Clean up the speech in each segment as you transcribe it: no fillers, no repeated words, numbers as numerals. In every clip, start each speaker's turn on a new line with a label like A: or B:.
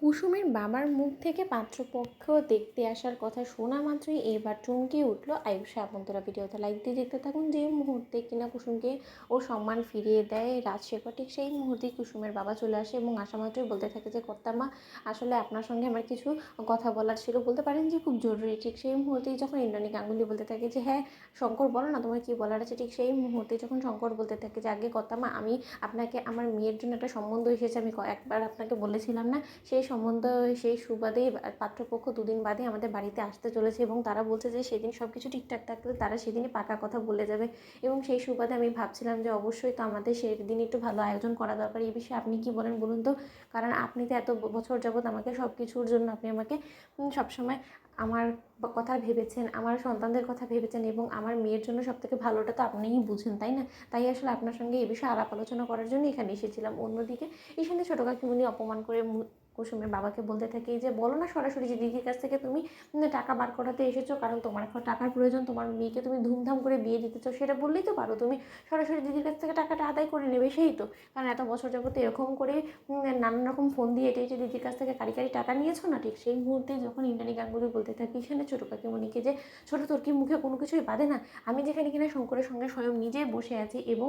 A: কুসুমের বাবার মুখ থেকে পাত্রপক্ষ দেখতে আসার কথা শোনা মাত্রই এবার চমকে উঠল আয়ুষা। আপনারা ভিডিওতে লাইক দিয়ে দেখতে থাকুন। যে মুহূর্তে কিনা কুসুমকে ওর সম্মান ফিরিয়ে দেয় রাজশেখর, ঠিক সেই মুহূর্তেই কুসুমের বাবা চলে আসে এবং আসা মাত্রই বলতে থাকে যে কর্তামা, আসলে আপনার সঙ্গে আমার কিছু কথা বলার ছিল, বলতে পারেন যে খুব জরুরি। ঠিক সেই মুহূর্তেই যখন ইন্দ্রাণী গাঙ্গুলি বলতে থাকে যে হ্যাঁ শঙ্কর বলো না তোমার কী বলার আছে, ঠিক সেই মুহূর্তে যখন শঙ্কর বলতে থাকে যে আগে কর্তামা, আমি আপনাকে আমার মেয়ের জন্য একটা সম্বন্ধ এসেছে, আমি একবার আপনাকে বলেছিলাম না, সেই সম্বন্ধ সেই সুবাদেই পাত্রপক্ষ দুদিন বাদে আমাদের বাড়িতে আসতে চলেছে এবং তারা বলছে যে সেদিন সব কিছু ঠিকঠাক থাকলে তারা সেদিনই পাকা কথা বলে যাবে এবং সেই সুবাদে আমি ভাবছিলাম যে অবশ্যই তো আমাদের সেদিন একটু ভালো আয়োজন করা দরকার। এই বিষয়ে আপনি কি বলেন বলুন তো, কারণ আপনি তো এত বছর যাবৎ আমাকে সব কিছুর জন্য আপনি আমাকে সবসময় আমার কথা ভেবেছেন, আমার সন্তানদের কথা ভেবেছেন এবং আমার মেয়ের জন্য সবথেকে ভালোটা তো আপনিই বুঝেন, তাই না? তাই আসলে আপনার সঙ্গে এই বিষয়ে আলাপ আলোচনা করার জন্য এখানে এসেছিলাম। অন্যদিকে ঈশানের ছোটো কাকিমুনি অপমান করে কুসুমের বাবাকে বলতে থাকে যে বলো না সরাসরি যে দিদির কাছ থেকে তুমি টাকা বার করাতে এসেছো, কারণ তোমার এখন টাকার প্রয়োজন, তোমার মেয়েকে তুমি ধুমধাম করে বিয়ে দিতে চাও, সেটা বললেই তো পারো, তুমি সরাসরি দিদির কাছ থেকে টাকাটা আদায় করে নেবে, সেই তো। কারণ এত বছর যাবত এরকম করে নানান রকম ফোন দিয়ে এটাই যে দিদির কাছ থেকে কারি টাকা নিয়েছো না, ঠিক সেই মুহূর্তে যখন ইন্দ্রাণী গাঙ্গুলি বলতে থাকে ঈশানের ছোটো কাকিমণিকে যে ছোটো তোর কি মুখে কোনো কিছুই বাদে না, আমি যেখানে কিনা শঙ্করের সঙ্গে স্বয়ং নিজে বসে আছি এবং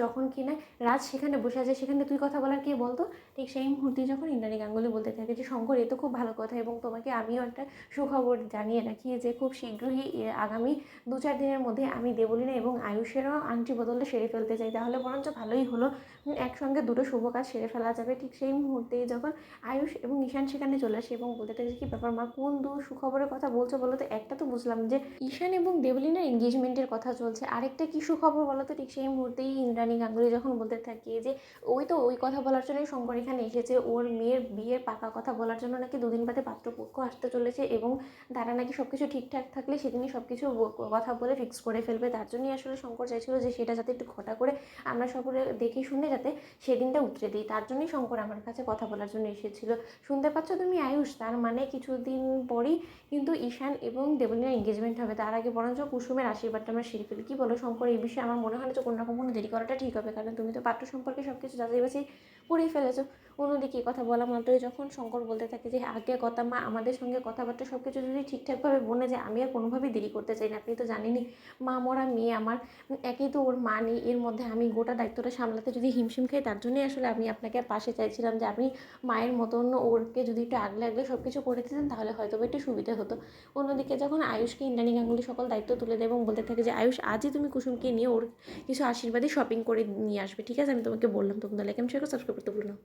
A: যখন কিনা রাজ সেখানে বসে আছে সেখানে তুই কথা বলার কে বলতো। ঠিক সেই মুহূর্তে যখন ইন্দ্রাণী গাঙ্গুলি বলতে থাকে যে শঙ্কর, এ তো খুব ভালো কথা এবং তোমাকে আমিও একটা সুখবর জানিয়ে রাখি যে খুব শীঘ্রই আগামী 2-4 দিনের মধ্যে আমি দেবলীনা এবং আয়ুষেরও আংটি বদলে সেরে ফেলতে চাই, তাহলে বরঞ্চ ভালোই হলো, একসঙ্গে দুটো শুভ কাজ সেরে ফেলা যাবে। ঠিক সেই মুহূর্তেই যখন আয়ুষ এবং ঈশান সেখানে চলে আসে এবং বলতে থাকে কী ব্যাপার মা, কোন সুখবরের কথা বলছো বলো তো? একটা তো বুঝলাম যে ঈশান এবং দেবলীনার এঙ্গেজমেন্টের কথা চলছে, আরেকটা কী সুখবর বলো তো? ঠিক সেই মুহূর্তেই ইন্দ্রাণী গাঙ্গুলি যখন বলতে থাকে যে ওই তো ওই কথা বলার জন্যই শঙ্কর এখানে এসেছে, ওর মেয়ের বিয়ের পাকা কথা বলার জন্য নাকি 2 দিন বাদে পাত্রপক্ষ আসতে চলেছে এবং তারা নাকি সব কিছু ঠিকঠাক থাকলে সেদিনই সব কিছু কথা বলে ফিক্স করে ফেলবে। তার জন্যই আসলে শঙ্কর চাইছিল যে সেটা যাতে একটু ঘটা করে আমরা সকলে দেখে শুনে যাতে সেদিনটা উতরে দিই, তার জন্যই শঙ্কর আমার কাছে কথা বলার জন্য এসেছিল। শুনতে পাচ্ছ তুমি আয়ুষ, তার মানে কিছুদিন পরই কিন্তু ঈশান এবং দেবলীনার এঙ্গেজমেন্ট হবে, তার আগে বরঞ্চ কুসুমের আশীর্বাদটা আমরা সেরে ফেলি। কী বলো শঙ্কর, এই বিষয়ে আমার মনে হয় না যে কোনো রকম কোনো দেরি করাটা ঠিক হবে, কারণ তুমি তো পাত্র সম্পর্কে সব কিছু যাচাই বাছাই করেই ফেলেছো। অন্যদিকে কথা বলা মাত্রই যখন শঙ্কর বলতে থাকে যে আগে কথা মা, আমাদের সঙ্গে কথাবার্তা সব কিছু যদি ঠিকঠাকভাবে বনে যায়, আমি আর কোনোভাবেই দেরি করতে চাই না, আপনি তো জানেনই মা মরা মেয়ে আমার, একেই তো ওর মা নেই, এর মধ্যে আমি গোটা দায়িত্বটা সামলাতে যদি হিমশিম খাই, তার জন্যই আসলে আমি আপনাকে পাশে চাইছিলাম যে আপনি মায়ের মতন ওরকে যদি একটু আগলে আগলে সব কিছু করে দিতেন তাহলে হয়তো একটু সুবিধা হতো। অন্যদিকে যখন আয়ুষকে ইন্দ্রাণী গাঙ্গুলি সকল দায়িত্ব তুলে দেয় এবং বলতে থাকে যে আয়ুষ, আজই তুমি কুসুমকে নিয়ে ওর কিছু আশীর্বাদী শপিং করে নিয়ে আসবে, ঠিক আছে? আমি তোমাকে বললাম, তোমরা লাইক এন্ড শেয়ার সাবস্ক্রাইব করতে ভুলো না।